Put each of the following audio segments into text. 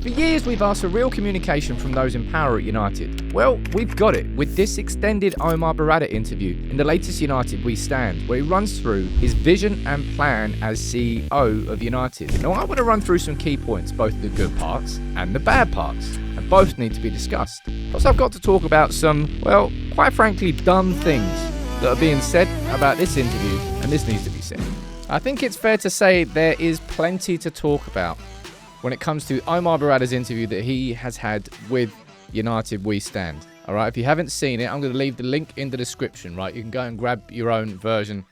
For years, we've asked for real communication from those in power at United. Well, we've got it with this extended Omar Berrada interview in the latest United We Stand, where he runs through his vision and plan as CEO of United. Now, I want to run through some key points, both the good parts and the bad parts, and both need to be discussed. Plus, I've got to talk about some, well, quite frankly, dumb things that are being said about this interview, and this needs to be said. I think it's fair to say there is plenty to talk about when it comes to Omar Berrada's interview that he has had with United We Stand. All right, if you haven't seen it, I'm going to leave the link in the description, right? You can go and grab your own version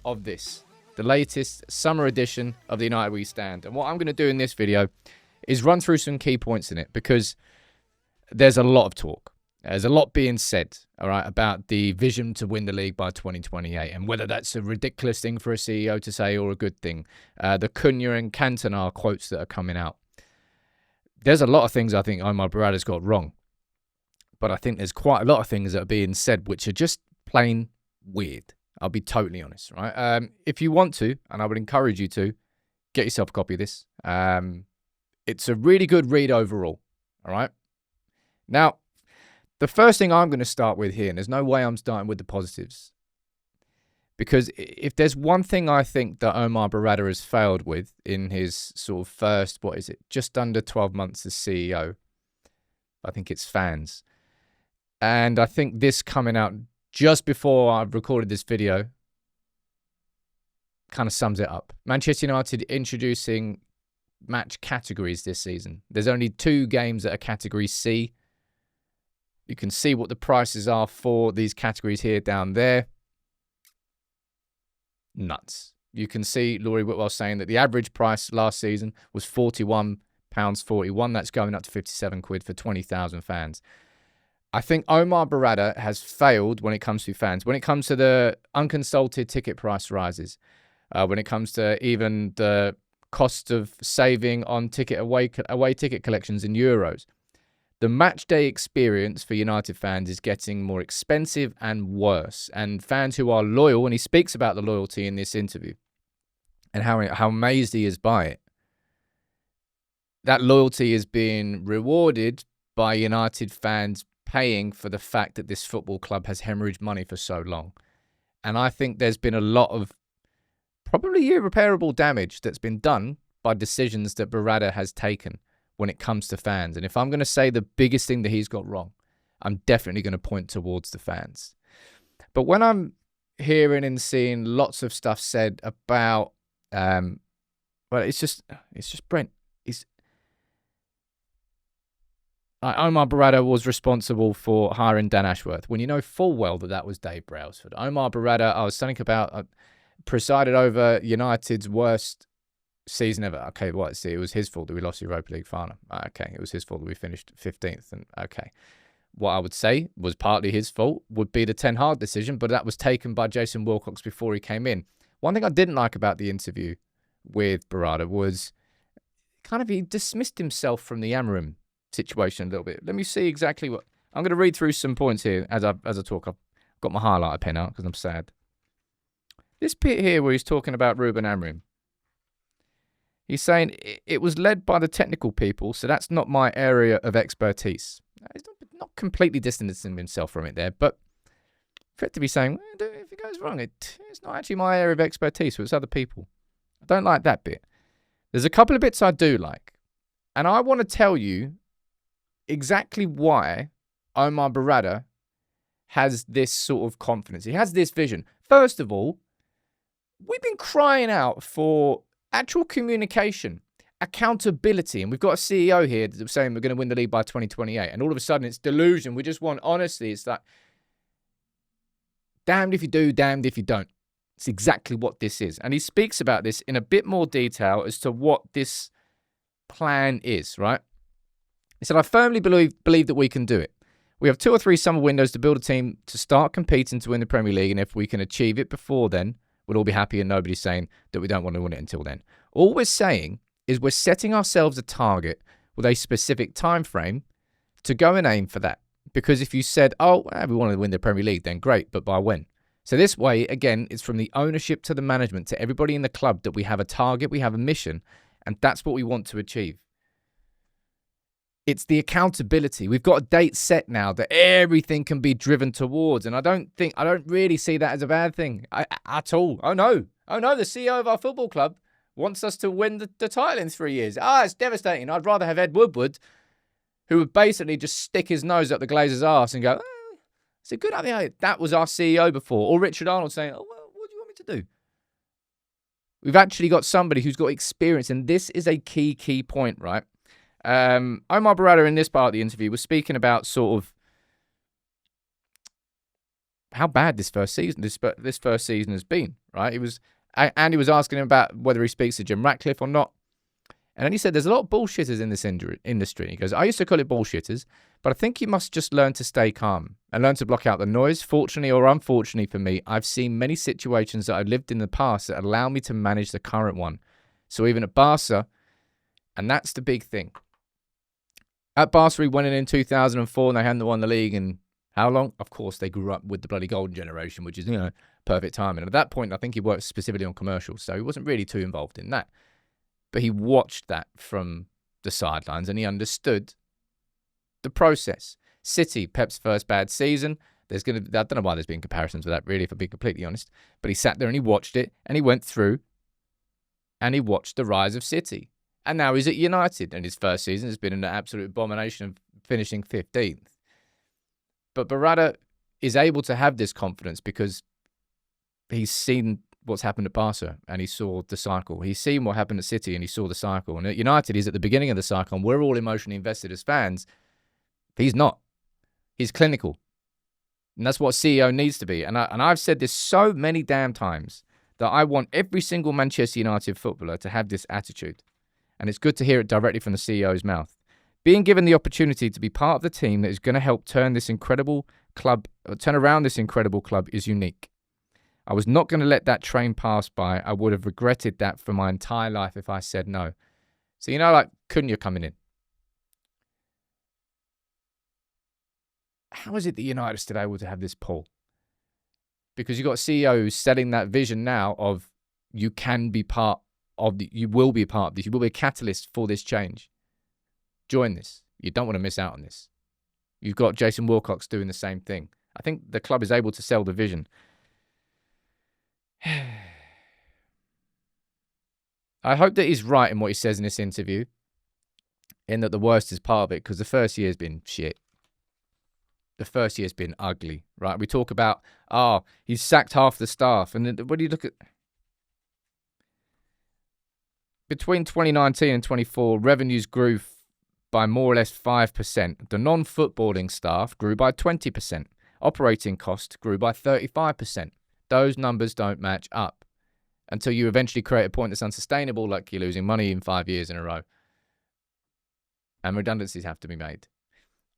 of this, the latest summer edition of the United We Stand. And what I'm going to do in this video is run through some key points in it, because there's a lot of talk. There's a lot being said, all right, about the vision to win the league by 2028 and whether that's a ridiculous thing for a CEO to say or a good thing. The Cunha and Cantona quotes that are coming out. There's a lot of things I think Omar Berrada's got wrong, but I think there's quite a lot of things that are being said which are just plain weird. I'll be totally honest, right? If you want to, and I would encourage you to, get yourself a copy of this. It's a really good read overall, all right? Now, the first thing I'm going to start with here, and there's no way I'm starting with the positives, because if there's one thing I think that Omar Berrada has failed with in his sort of first, just under 12 months as CEO, I think it's fans. And I think this coming out just before I've recorded this video kind of sums it up. Manchester United introducing match categories this season. There's only 2 games that are Category C. You can see what the prices are for these categories here down there. Nuts. You can see Laurie Whitwell saying that the average price last season was £41.41. That's going up to 57 quid for 20,000 fans. I think Omar Berrada has failed when it comes to fans. When it comes to the unconsulted ticket price rises, when it comes to even the cost of saving on away ticket collections in euros. The match day experience for United fans is getting more expensive and worse. And fans who are loyal, and he speaks about the loyalty in this interview and how amazed he is by it. That loyalty is being rewarded by United fans paying for the fact that this football club has hemorrhaged money for so long. And I think there's been a lot of probably irreparable damage that's been done by decisions that Berrada has taken when it comes to fans. And if I'm going to say the biggest thing that he's got wrong, I'm definitely going to point towards the fans. But when I'm hearing and seeing lots of stuff said about, well, it's just Brent. Omar Berrada was responsible for hiring Dan Ashworth, when you know full well that was Dave Brailsford. Omar Berrada, I was thinking about, presided over United's worst season ever. Okay, what? It was his fault that we lost the Europa League final. Okay, it was his fault that we finished 15th. And okay, what I would say was partly his fault would be the Ten Hag decision, but that was taken by Jason Wilcox before he came in. One thing I didn't like about the interview with Berrada was kind of he dismissed himself from the Amorim situation a little bit. Let me see exactly what I'm going to read through some points here as I talk. I've got my highlighter pen out because I'm sad. This bit here where he's talking about Ruben Amorim. He's saying it was led by the technical people, so that's not my area of expertise. He's not completely distancing himself from it there, but effectively saying, if it goes wrong, it's not actually my area of expertise, so it's other people. I don't like that bit. There's a couple of bits I do like, and I want to tell you exactly why Omar Berrada has this sort of confidence. He has this vision. First of all, we've been crying out for actual communication, accountability, and we've got a CEO here that's saying we're going to win the league by 2028, and all of a sudden it's delusion. We just want honesty. It's like, damned if you do, damned if you don't. It's exactly what this is. And he speaks about this in a bit more detail as to what this plan is, right? He said, I firmly believe that we can do it. We have 2 or 3 summer windows to build a team to start competing to win the Premier League, and if we can achieve it before then, we'll all be happy, and nobody's saying that we don't want to win it until then. All we're saying is we're setting ourselves a target with a specific time frame to go and aim for that. Because if you said, we want to win the Premier League, then great, but by when? So this way, again, it's from the ownership to the management to everybody in the club that we have a target, we have a mission, and that's what we want to achieve. It's the accountability. We've got a date set now that everything can be driven towards. And I don't really see that as a bad thing at all. Oh no, the CEO of our football club wants us to win the title in 3 years. It's devastating. I'd rather have Ed Woodward, who would basically just stick his nose up the Glazers' arse and go, it's a good idea. That was our CEO before. Or Richard Arnold saying, well, what do you want me to do? We've actually got somebody who's got experience. And this is a key point, right? Omar Berrada in this part of the interview was speaking about sort of how bad this first season has been, right? He was asking him about whether he speaks to Jim Ratcliffe or not. And then he said, there's a lot of bullshitters in this industry. He goes, I used to call it bullshitters, but I think you must just learn to stay calm and learn to block out the noise. Fortunately or unfortunately for me, I've seen many situations that I've lived in the past that allow me to manage the current one. So even at Barca, and that's the big thing. At Barca, he went in 2004 and they hadn't won the league in how long? Of course, they grew up with the bloody golden generation, which is, perfect timing. And at that point, I think he worked specifically on commercials, so he wasn't really too involved in that. But he watched that from the sidelines and he understood the process. City, Pep's first bad season. I don't know why there's been comparisons with that, really, if I'm being completely honest. But he sat there and he watched it and he went through and he watched the rise of City. And now he's at United, and his first season has been an absolute abomination of finishing 15th. But Berrada is able to have this confidence because he's seen what's happened at Barca, and he saw the cycle. He's seen what happened at City, and he saw the cycle. And at United, he's at the beginning of the cycle, and we're all emotionally invested as fans. He's not. He's clinical. And that's what a CEO needs to be. And I've said this so many damn times that I want every single Manchester United footballer to have this attitude. And it's good to hear it directly from the CEO's mouth. Being given the opportunity to be part of the team that is going to help turn around this incredible club is unique. I was not going to let that train pass by. I would have regretted that for my entire life if I said no. So, like Cunha coming in. How is it that United are still able to have this pull? Because you've got a CEO who's selling that vision now of you can be part of you will be a part of this. You will be a catalyst for this change. Join this. You don't want to miss out on this. You've got Jason Wilcox doing the same thing. I think the club is able to sell the vision. I hope that he's right in what he says in this interview, in that the worst is part of it, because the first year has been shit. The first year has been ugly, right? We talk about, he's sacked half the staff. And then when you look at between 2019 and 24, revenues grew by more or less 5%. The non-footballing staff grew by 20%. Operating costs grew by 35%. Those numbers don't match up until you eventually create a point that's unsustainable, like you're losing money in 5 years in a row. And redundancies have to be made.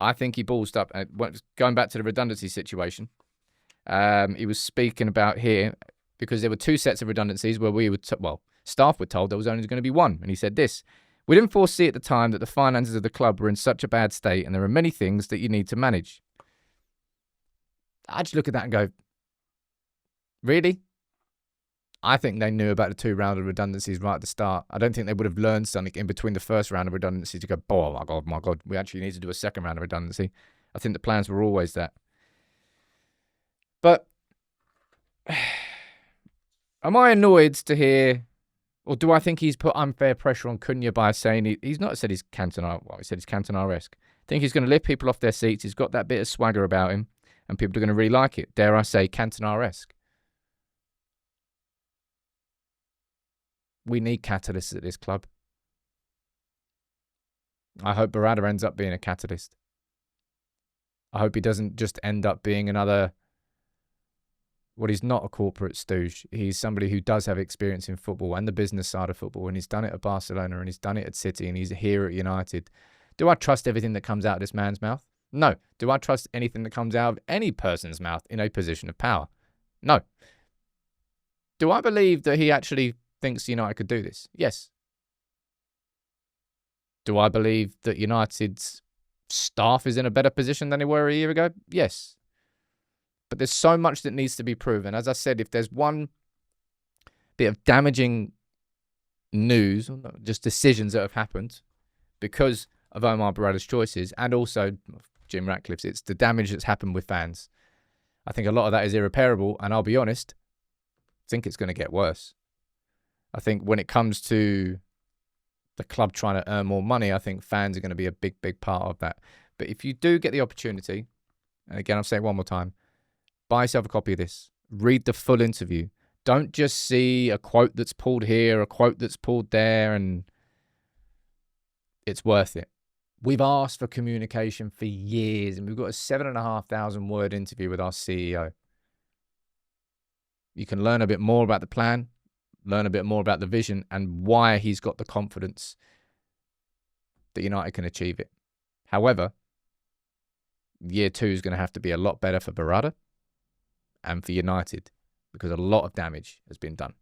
I think he ballsed up. Going back to the redundancy situation, he was speaking about here, because there were two sets of redundancies where staff were told there was only going to be one. And he said this: we didn't foresee at the time that the finances of the club were in such a bad state, and there are many things that you need to manage. I just look at that and go, really? I think they knew about the 2 rounds of redundancies right at the start. I don't think they would have learned something in between the first round of redundancy to go, oh my God, we actually need to do a second round of redundancy. I think the plans were always that. But am I annoyed to hear, or do I think he's put unfair pressure on Cunha by saying he's not said he's Cantona? Well, he said he's Cantona-esque. I think he's going to lift people off their seats. He's got that bit of swagger about him, and people are going to really like it. Dare I say, Cantona-esque. We need catalysts at this club. I hope Berrada ends up being a catalyst. I hope he doesn't just end up being another... Well, he's not a corporate stooge. He's somebody who does have experience in football and the business side of football, and he's done it at Barcelona, and he's done it at City, and he's here at United. Do I trust everything that comes out of this man's mouth? No. Do I trust anything that comes out of any person's mouth in a position of power? No. Do I believe that he actually thinks United could do this? Yes. Do I believe that United's staff is in a better position than they were a year ago? Yes. But there's so much that needs to be proven. As I said, if there's one bit of damaging news, or just decisions that have happened because of Omar Berrada's choices and also Jim Ratcliffe's. It's the damage that's happened with fans. I think a lot of that is irreparable, and I'll be honest, I think it's going to get worse. I think when it comes to the club trying to earn more money, I think fans are going to be a big, big part of that. But if you do get the opportunity, and again, I'll say it one more time, buy yourself a copy of this. Read the full interview. Don't just see a quote that's pulled here, a quote that's pulled there, and it's worth it. We've asked for communication for years, and we've got a 7,500 word interview with our CEO. You can learn a bit more about the plan, learn a bit more about the vision, and why he's got the confidence that United can achieve it. However, year 2 is going to have to be a lot better for Berrada and for United, because a lot of damage has been done.